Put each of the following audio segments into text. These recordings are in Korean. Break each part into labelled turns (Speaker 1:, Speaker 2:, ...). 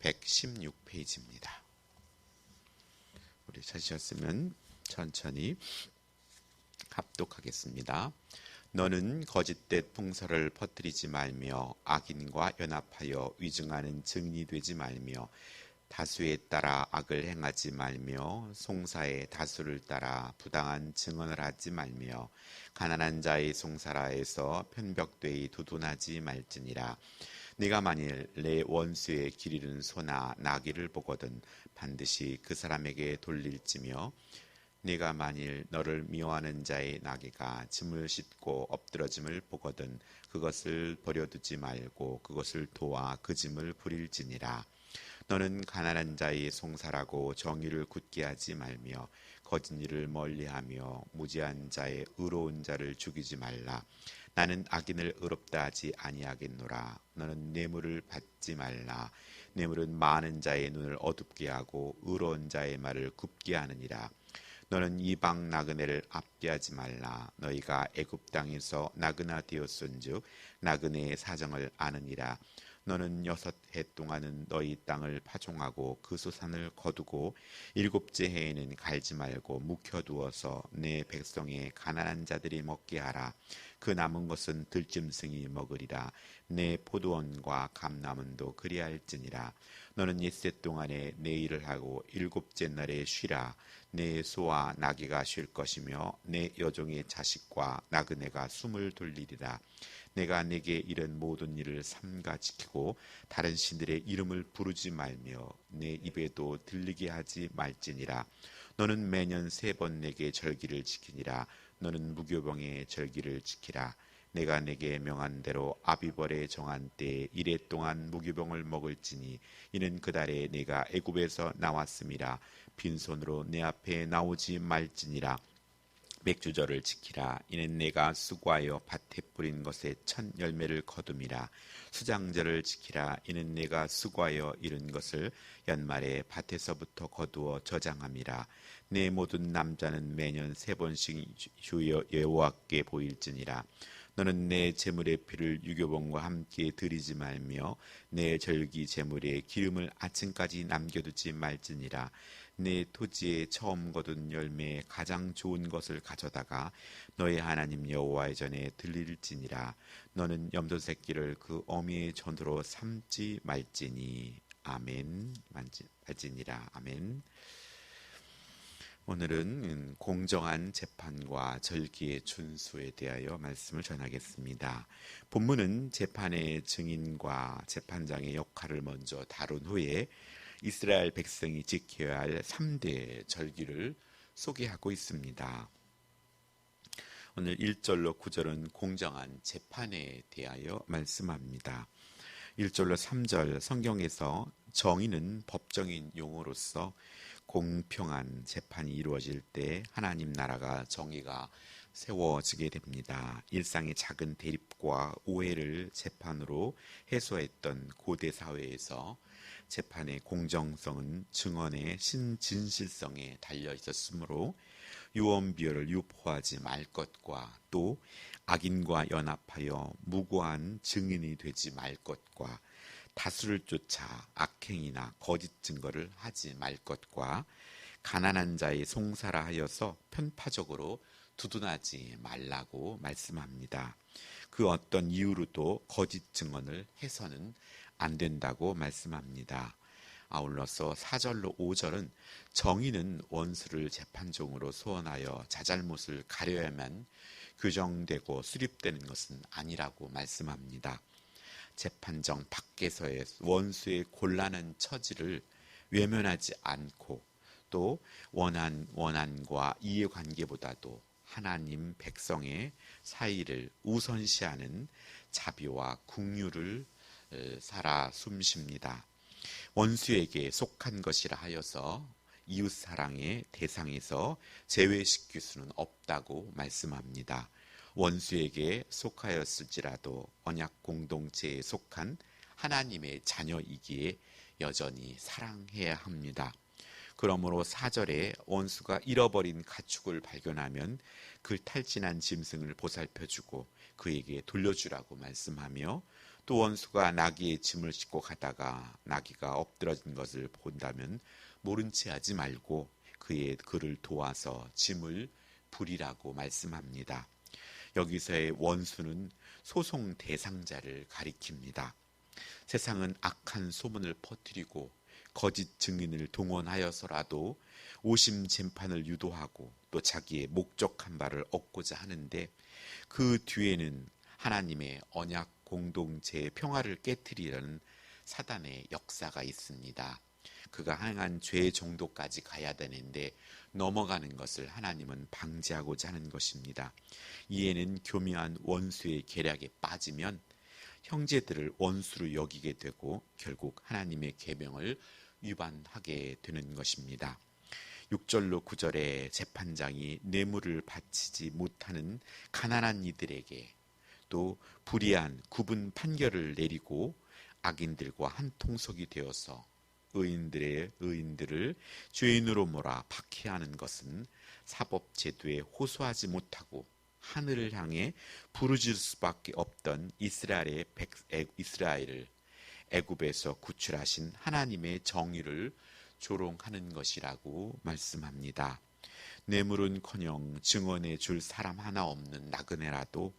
Speaker 1: 116페이지입니다. 우리 찾으셨으면 천천히 합독하겠습니다. 너는 거짓된 풍설을 퍼뜨리지 말며 악인과 연합하여 위증하는 증인이 되지 말며 다수에 따라 악을 행하지 말며 송사의 다수를 따라 부당한 증언을 하지 말며 가난한 자의 송사라에서 편벽되이 두둔하지 말지니라. 네가 만일 내 원수의 길 잃은 소나 나귀를 보거든 반드시 그 사람에게 돌릴지며 네가 만일 너를 미워하는 자의 나귀가 짐을 싣고 엎드러짐을 보거든 그것을 버려두지 말고 그것을 도와 그 짐을 부릴지니라. 너는 가난한 자의 송사라고 정의를 굳게 하지 말며 거짓 일을 멀리하며 무지한 자의 의로운 자를 죽이지 말라. 나는 악인을 의롭다 하지 아니하겠노라. 너는 뇌물을 받지 말라. 뇌물은 많은 자의 눈을 어둡게 하고 의로운 자의 말을 굽게 하느니라. 너는 이방 나그네를 앞게 하지 말라. 너희가 애굽 땅에서 나그나 되었은즉 나그네의 사정을 아느니라. 너는 6해 동안은 너희 땅을 파종하고 그 소산을 거두고 7째 해에는 갈지 말고 묵혀두어서 내 백성의 가난한 자들이 먹게 하라. 그 남은 것은 들짐승이 먹으리라. 내 포도원과 감람원도 그리할지니라. 너는 1세 동안에 내 일을 하고 7째 날에 쉬라. 내 소와 나귀가 쉴 것이며 내 여종의 자식과 나그네가 숨을 돌리리라. 내가 내게 이른 모든 일을 삼가 지키고 다른 신들의 이름을 부르지 말며 내 입에도 들리게 하지 말지니라. 너는 매년 3번 내게 절기를 지키니라. 너는 무교병의 절기를 지키라. 내가 내게 명한 대로 아비벌에 정한 때에 1해 동안 무교병을 먹을지니 이는 그 달에 내가 애굽에서 나왔음이라. 빈손으로 내 앞에 나오지 말지니라. 맥주절을 지키라. 이는 내가 수고하여 밭에 뿌린 것의 첫 열매를 거둠이라. 수장절을 지키라. 이는 내가 수고하여 이룬 것을 연말에 밭에서부터 거두어 저장함이라. 내 모든 남자는 매년 3번씩 주 여호와께 보일지니라. 너는 내 제물의 피를 유교봉과 함께 드리지 말며 내 절기 제물에 기름을 아침까지 남겨두지 말지니라. 내 토지에 처음 거둔 열매에 가장 좋은 것을 가져다가 너의 하나님 여호와의 전에 드릴지니라. 너는 염소 새끼를 그 어미의 전으로 삼지 말지니. 아멘. 말지니라. 아멘. 오늘은 공정한 재판과 절기의 준수에 대하여 말씀을 전하겠습니다. 본문은 재판의 증인과 재판장의 역할을 먼저 다룬 후에 이스라엘 백성이 지켜야 할 3대 절기를 소개하고 있습니다. 오늘 1절로 9절은 공정한 재판에 대하여 말씀합니다. 1절로 3절 성경에서 정의는 법정인 용어로서 공평한 재판이 이루어질 때 하나님 나라가 정의가 세워지게 됩니다. 일상의 작은 대립과 오해를 재판으로 해소했던 고대 사회에서 재판의 공정성은 증언의 진실성에 달려 있었으므로 유언비어를 유포하지 말 것과 또 악인과 연합하여 무고한 증인이 되지 말 것과 다수를 쫓아 악행이나 거짓 증거를 하지 말 것과 가난한 자의 송사라 하여서 편파적으로 두둔하지 말라고 말씀합니다. 그 어떤 이유로도 거짓 증언을 해서는 안 된다고 말씀합니다. 아울러서 4절로 5절은 정의는 원수를 재판종으로 소환하여 자잘못을 가려야만 규정되고 수립되는 것은 아니라고 말씀합니다. 재판정 밖에서의 원수의 곤란한 처지를 외면하지 않고 또 원한과 이해관계보다도 하나님 백성의 사이를 우선시하는 자비와 긍휼을 살아 숨쉽니다. 원수에게 속한 것이라 하여서 이웃사랑의 대상에서 제외시킬 수는 없다고 말씀합니다. 원수에게 속하였을지라도 언약 공동체에 속한 하나님의 자녀이기에 여전히 사랑해야 합니다. 그러므로 4절에 원수가 잃어버린 가축을 발견하면 그 탈진한 짐승을 보살펴주고 그에게 돌려주라고 말씀하며 또 원수가 나귀의 짐을 싣고 가다가 나귀가 엎드러진 것을 본다면 모른 채 하지 말고 그를 도와서 짐을 부리라고 말씀합니다. 여기서의 원수는 소송 대상자를 가리킵니다. 세상은 악한 소문을 퍼뜨리고 거짓 증인을 동원하여서라도 오심 재판을 유도하고 또 자기의 목적한 바를 얻고자 하는데, 그 뒤에는 하나님의 언약 공동체의 평화를 깨트리려는 사단의 역사가 있습니다. 그가 행한 죄 정도까지 가야 되는데 넘어가는 것을 하나님은 방지하고자 하는 것입니다. 이에는 교묘한 원수의 계략에 빠지면 형제들을 원수로 여기게 되고 결국 하나님의 계명을 위반하게 되는 것입니다. 6절로 9절에 재판장이 뇌물을 바치지 못하는 가난한 이들에게 또 불의한 구분 판결을 내리고 악인들과 한 통속이 되어서 의인들을 죄인으로 몰아 박해하는 것은 사법제도에 호소하지 못하고 하늘을 향해 부르짖을 수밖에 없던 이스라엘을 애굽에서 구출하신 하나님의 정의를 조롱하는 것이라고 말씀합니다. 뇌물은커녕 증언해 줄 사람 하나 없는 나그네라도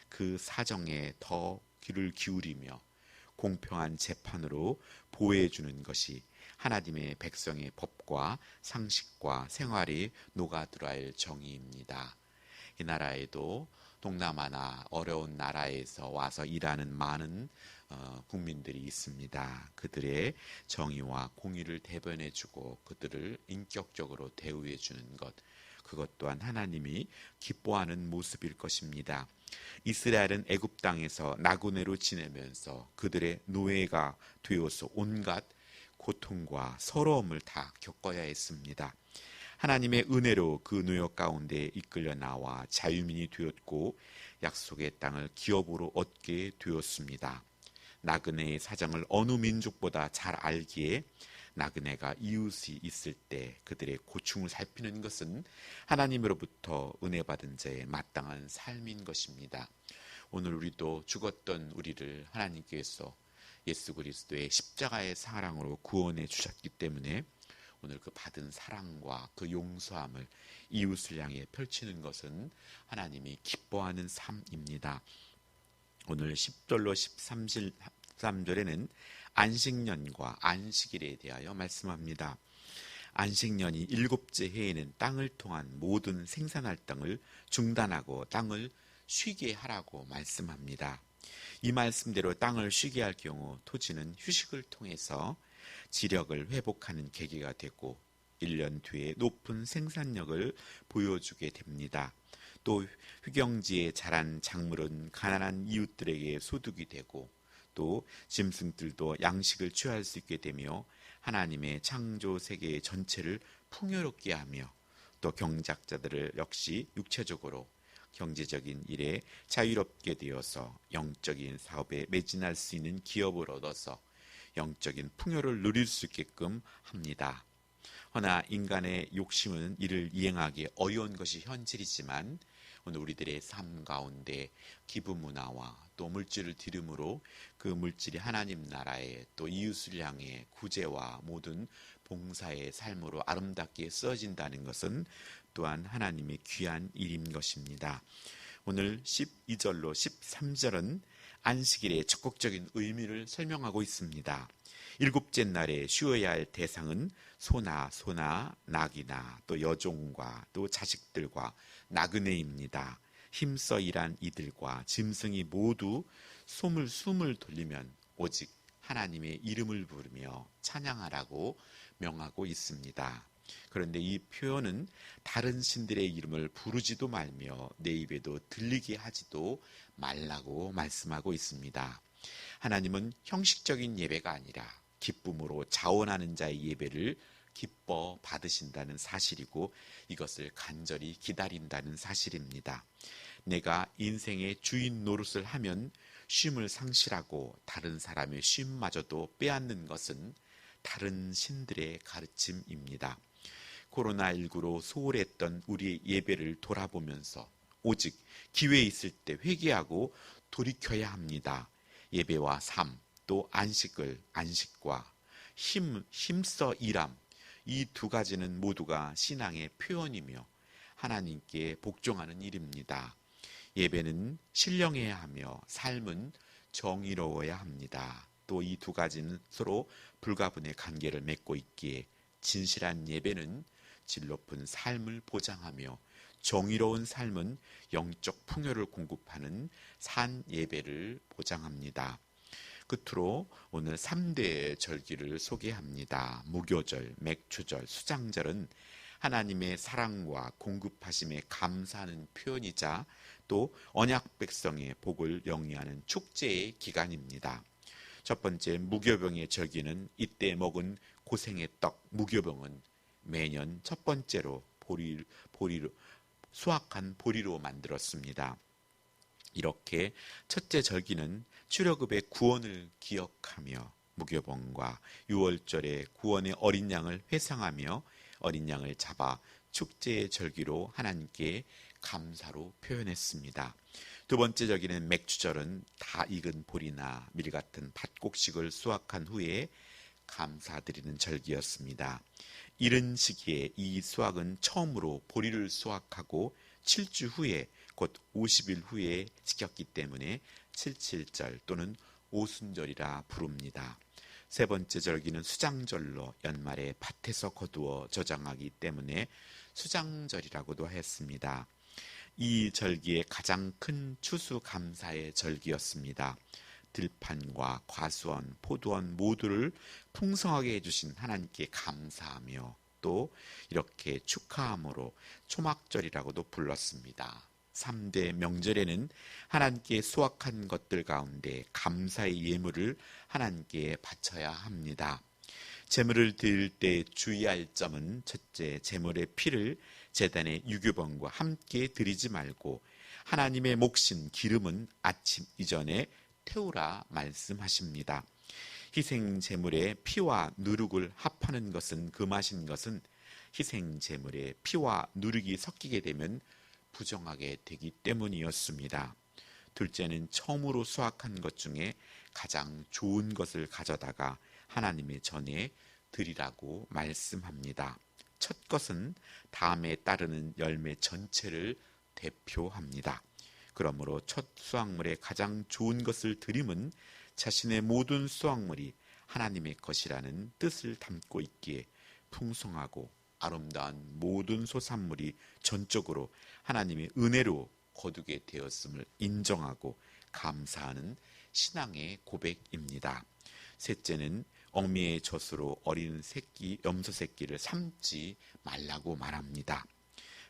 Speaker 1: 그 사정에 더 귀를 기울이며 공평한 재판으로 보호해 주는 것이 하나님의 백성의 법과 상식과 생활이 녹아들어야 정의입니다. 이 나라에도 동남아나 어려운 나라에서 와서 일하는 많은 국민들이 있습니다. 그들의 정의와 공의를 대변해주고 그들을 인격적으로 대우해주는 것, 그것 또한 하나님이 기뻐하는 모습일 것입니다. 이스라엘은 애굽 땅에서 나그네로 지내면서 그들의 노예가 되어서 온갖 고통과 서러움을 다 겪어야 했습니다. 하나님의 은혜로 그 노역 가운데 이끌려 나와 자유민이 되었고 약속의 땅을 기업으로 얻게 되었습니다. 나그네의 사정을 어느 민족보다 잘 알기에 나그네가 이웃이 있을 때 그들의 고충을 살피는 것은 하나님으로부터 은혜 받은 자의 마땅한 삶인 것입니다. 오늘 우리도 죽었던 우리를 하나님께서 예수 그리스도의 십자가의 사랑으로 구원해 주셨기 때문에 오늘 그 받은 사랑과 그 용서함을 이웃을 향해 펼치는 것은 하나님이 기뻐하는 삶입니다. 오늘 10절로 13절에는 안식년과 안식일에 대하여 말씀합니다. 안식년이 7째 해에는 땅을 통한 모든 생산활동을 중단하고 땅을 쉬게 하라고 말씀합니다. 이 말씀대로 땅을 쉬게 할 경우 토지는 휴식을 통해서 지력을 회복하는 계기가 되고 1년 뒤에 높은 생산력을 보여주게 됩니다. 또 휴경지에 자란 작물은 가난한 이웃들에게 소득이 되고 또 짐승들도 양식을 취할 수 있게 되며 하나님의 창조 세계 전체를 풍요롭게 하며 또 경작자들을 역시 육체적으로 경제적인 일에 자유롭게 되어서 영적인 사업에 매진할 수 있는 기업을 얻어서 영적인 풍요를 누릴 수 있게끔 합니다. 허나 인간의 욕심은 이를 이행하기 어려운 것이 현실이지만 오늘 우리들의 삶 가운데 기부 문화와 또 물질을 들음으로 그 물질이 하나님 나라에 또 이웃을 향해 구제와 모든 봉사의 삶으로 아름답게 쓰여진다는 것은 또한 하나님의 귀한 일인 것입니다. 오늘 12절로 13절은 안식일의 적극적인 의미를 설명하고 있습니다. 7째 날에 쉬어야 할 대상은 소나 낙이나 또 여종과 또 자식들과 나그네입니다. 힘써 일한 이들과 짐승이 모두 숨을 돌리면 오직 하나님의 이름을 부르며 찬양하라고 명하고 있습니다. 그런데 이 표현은 다른 신들의 이름을 부르지도 말며 내 입에도 들리게 하지도 말라고 말씀하고 있습니다. 하나님은 형식적인 예배가 아니라 기쁨으로 자원하는 자의 예배를 기뻐 받으신다는 사실이고 이것을 간절히 기다린다는 사실입니다. 내가 인생의 주인 노릇을 하면 쉼을 상실하고 다른 사람의 쉼마저도 빼앗는 것은 다른 신들의 가르침입니다. 코로나19로 소홀했던 우리의 예배를 돌아보면서 오직 기회 있을 때 회개하고 돌이켜야 합니다. 예배와 삶, 또 안식과 힘써 일함, 이 두 가지는 모두가 신앙의 표현이며 하나님께 복종하는 일입니다. 예배는 신령해야 하며 삶은 정의로워야 합니다. 또 이 두 가지는 서로 불가분의 관계를 맺고 있기에 진실한 예배는 질 높은 삶을 보장하며 정의로운 삶은 영적 풍요를 공급하는 산 예배를 보장합니다. 끝으로 오늘 3대 절기를 소개합니다. 무교절, 맥추절, 수장절은 하나님의 사랑과 공급하심에 감사하는 표현이자 또 언약 백성의 복을 영위하는 축제의 기간입니다. 첫 번째 무교병의 절기는 이때 먹은 고생의 떡 무교병은 매년 첫 번째로 수확한 보리로 만들었습니다. 이렇게 첫째 절기는 출애굽의 구원을 기억하며 무교병과 유월절의 구원의 어린 양을 회상하며 어린 양을 잡아 축제의 절기로 하나님께 감사로 표현했습니다. 두 번째 절기는 맥추절은 다 익은 보리나 밀 같은 밭곡식을 수확한 후에 감사드리는 절기였습니다. 이른 시기에 이 수확은 처음으로 보리를 수확하고 7주 후에 곧 50일 후에 지켰기 때문에 77절 또는 오순절이라 부릅니다. 세 번째 절기는 수장절로 연말에 밭에서 거두어 저장하기 때문에 수장절이라고도 했습니다. 이 절기의 가장 큰 추수감사의 절기였습니다. 들판과 과수원, 포도원 모두를 풍성하게 해주신 하나님께 감사하며 또 이렇게 축하함으로 초막절이라고도 불렀습니다. 3대 명절에는 하나님께 수확한 것들 가운데 감사의 예물을 하나님께 바쳐야 합니다. 제물을 드릴 때 주의할 점은 첫째, 제물의 피를 제단의 유교병과 함께 드리지 말고 하나님의 몫인 기름은 아침 이전에 태우라 말씀하십니다. 희생 제물의 피와 누룩을 합하는 것은 금하신 것은 희생 제물의 피와 누룩이 섞이게 되면 부정하게 되기 때문이었습니다. 둘째는 처음으로 수확한 것 중에 가장 좋은 것을 가져다가 하나님의 전에 드리라고 말씀합니다. 첫 것은 다음에 따르는 열매 전체를 대표합니다. 그러므로 첫 수확물의 가장 좋은 것을 드림은 자신의 모든 수확물이 하나님의 것이라는 뜻을 담고 있기에 풍성하고 아름다운 모든 소산물이 전적으로 하나님의 은혜로 거두게 되었음을 인정하고 감사하는 신앙의 고백입니다. 셋째는 어미의 젖으로 어린 새끼, 염소 새끼를 삶지 말라고 말합니다.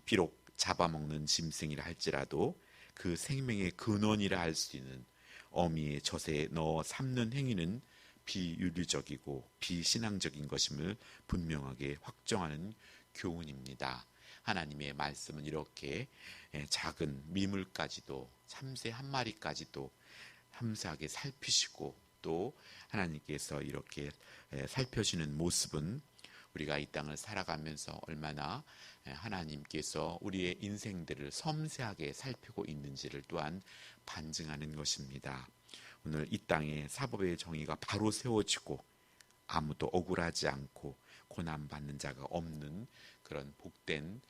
Speaker 1: 비록 잡아먹는 짐승이라 할지라도 그 생명의 근원이라 할 수 있는 어미의 젖에 넣어 삶는 행위는 비윤리적이고 비신앙적인 것임을 분명하게 확정하는 교훈입니다. 하나님의 말씀은 이렇게 작은 미물까지도 참새 한 마리까지도 섬세하게 살피시고 또 하나님께서 이렇게 살펴주는 모습은 우리가 이 땅을 살아가면서 얼마나 하나님께서 우리의 인생들을 섬세하게 살피고 있는지를 또한 반증하는 것입니다. 오늘 이 땅에 사법의 정의가 바로 세워지고 아무도 억울하지 않고 고난받는 자가 없는 그런 복된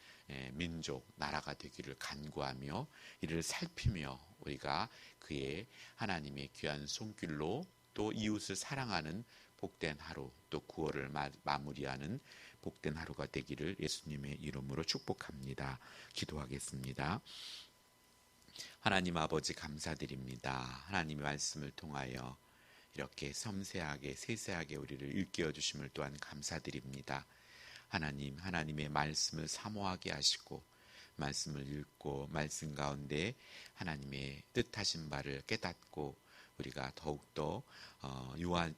Speaker 1: 민족, 나라가 되기를 간구하며 이를 살피며 우리가 그의 하나님의 귀한 손길로 또 이웃을 사랑하는 복된 하루, 또 구원을 마무리하는 복된 하루가 되기를 예수님의 이름으로 축복합니다. 기도하겠습니다. 하나님 아버지 감사드립니다. 하나님의 말씀을 통하여 이렇게 섬세하게 세세하게 우리를 일깨워 주심을 또한 감사드립니다. 하나님의 말씀을 사모하게 하시고 말씀을 읽고 말씀 가운데 하나님의 뜻하신 바를 깨닫고 우리가 더욱더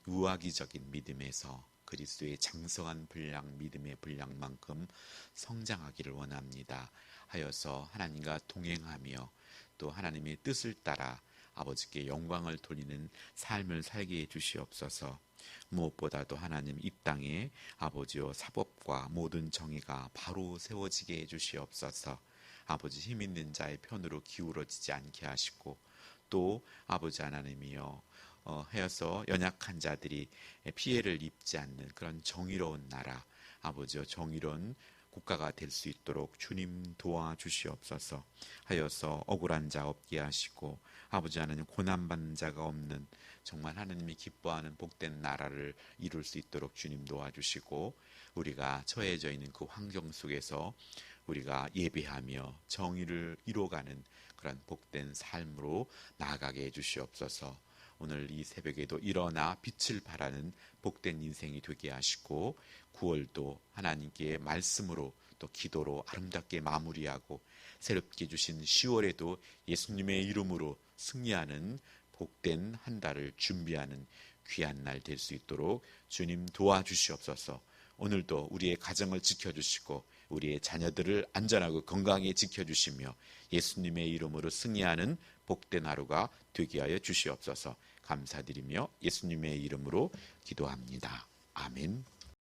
Speaker 1: 유아기적인 믿음에서 그리스도의 장성한 분량, 믿음의 분량만큼 성장하기를 원합니다. 하여서 하나님과 동행하며 또 하나님의 뜻을 따라 아버지께 영광을 돌리는 삶을 살게 해주시옵소서. 무엇보다도 하나님 이 땅에 아버지여 사법과 모든 정의가 바로 세워지게 해주시옵소서. 아버지 힘 있는 자의 편으로 기울어지지 않게 하시고 또 아버지 하나님이여 하여서 연약한 자들이 피해를 입지 않는 그런 정의로운 나라, 아버지여 정의로운 국가가 될 수 있도록 주님 도와주시옵소서. 하여서 억울한 자 없게 하시고 아버지 하나님 고난받는 자가 없는 정말 하나님이 기뻐하는 복된 나라를 이룰 수 있도록 주님 도와주시고 우리가 처해져 있는 그 환경 속에서 우리가 예배하며 정의를 이루어가는 그런 복된 삶으로 나아가게 해주시옵소서. 오늘 이 새벽에도 일어나 빛을 발하는 복된 인생이 되게 하시고 9월도 하나님께 말씀으로 또 기도로 아름답게 마무리하고 새롭게 주신 10월에도 예수님의 이름으로 승리하는 복된 한 달을 준비하는 귀한 날 될 수 있도록 주님 도와주시옵소서. 오늘도 우리의 가정을 지켜주시고 우리의 자녀들을 안전하고 건강하게 지켜주시며 예수님의 이름으로 승리하는 복된 하루가 되게 하여 주시옵소서. 감사드리며 예수님의 이름으로 기도합니다. 아멘.